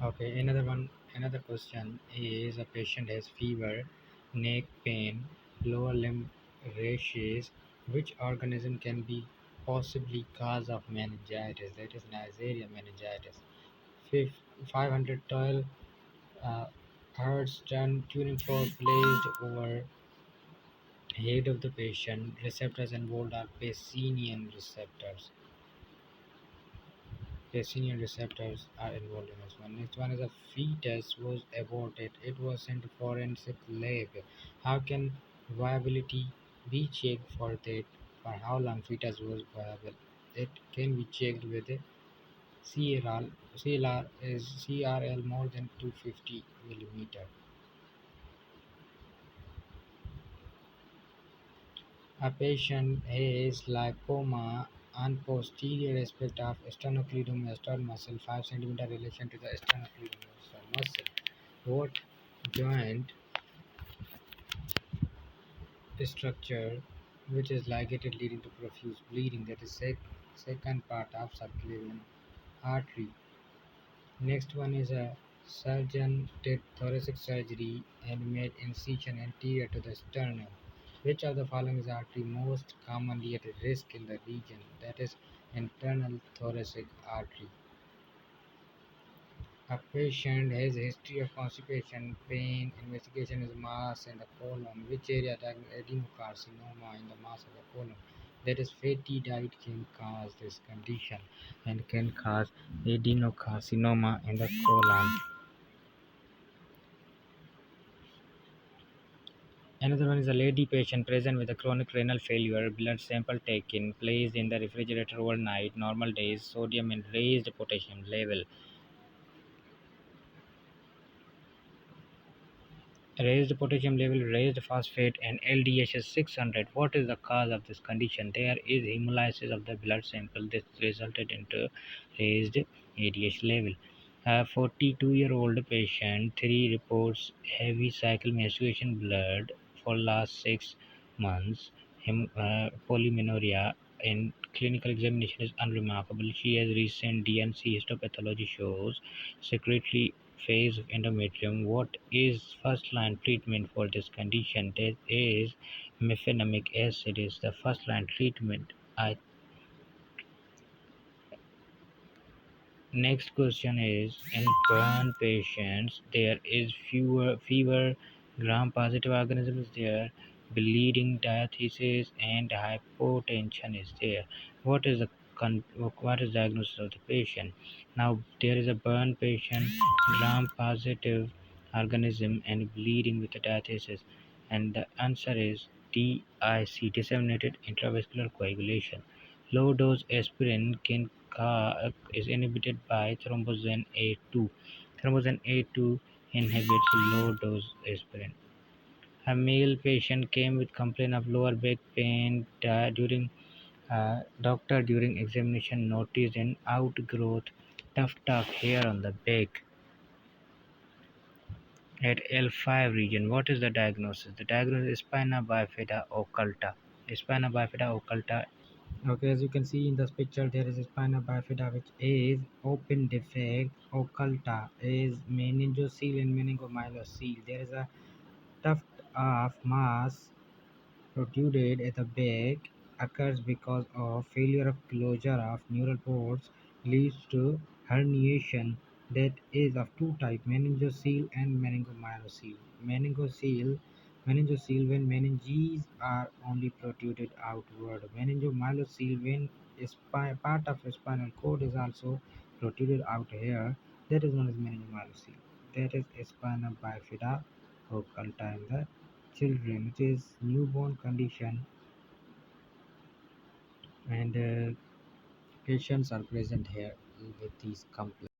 Okay, another question is a patient has fever, neck pain, lower limb rashes. Which organism can be possibly cause of meningitis? That is Neisseria meningitis. 512 uh, hertz tuning fork placed over head of the patient. Receptors involved are Pacinian receptors. Pacinian receptors are involved in this one. Next one is a fetus was aborted. It was sent to forensic lab. How can viability be checked for that? For how long fetus was viable? It can be checked with a CRL. CLR is CRL more than 250 millimeter. A patient has lipoma on posterior aspect of sternocleidomastoid muscle 5 cm relation to the sternocleidomastoid muscle. What joint structure which is ligated leading to profuse bleeding, that is second part of circulation artery. Next one is a surgeon did thoracic surgery and made incision anterior to the sternum. Which of the following is artery most commonly at risk in the region? That is internal thoracic artery. A patient has a history of constipation, pain, investigation is mass in the colon. Which area diagnosed adenocarcinoma in the mass of the colon? That is fatty diet can cause this condition and can cause adenocarcinoma in the colon. Another one is a lady patient present with a chronic renal failure, blood sample taken, placed in the refrigerator overnight, normal days, sodium and raised potassium level. Raised potassium level, raised phosphate, and LDH is 600. What is the cause of this condition? There is hemolysis of the blood sample. This resulted into raised ADH level. A 42-year-old patient, 3 reports heavy cycle menstruation blood for last 6 months. Polymenorrhea in clinical examination is unremarkable. She has recent DNC histopathology shows secretary phase of endometrium. What is first line treatment for this condition? That is mefenamic acid is the first line treatment. I Next question is in burn patients there is fewer fever gram positive organism is there, bleeding diathesis and hypotension is there. What is the what is diagnosis of the patient? Now there is a burn patient, gram positive organism and bleeding with the diathesis, and the answer is DIC, disseminated intravascular coagulation. Low dose aspirin can is inhibited by thromboxane A2. Thromboxane A2 inhibits low dose aspirin. A male patient came with complaint of lower back pain during doctor during examination noticed an outgrowth tuft of hair on the back at L5 region. What is the diagnosis? The diagnosis is spina bifida occulta. Spina bifida occulta. Okay, as you can see in this picture, there is a spina bifida which is open defect. Occulta is meningocele and meningomyelocele. There is a tuft of mass protruded at the back occurs because of failure of closure of neural ports leads to herniation that is of two types, meningocele and meningomyelocele. Meningocele when meninges are only protruded outward. Meningomyelocele when part of the spinal cord is also protruded out here, that is known as meningomyelocele. That is spina bifida occulta in the children. It is newborn condition and patients are present here with these complaints.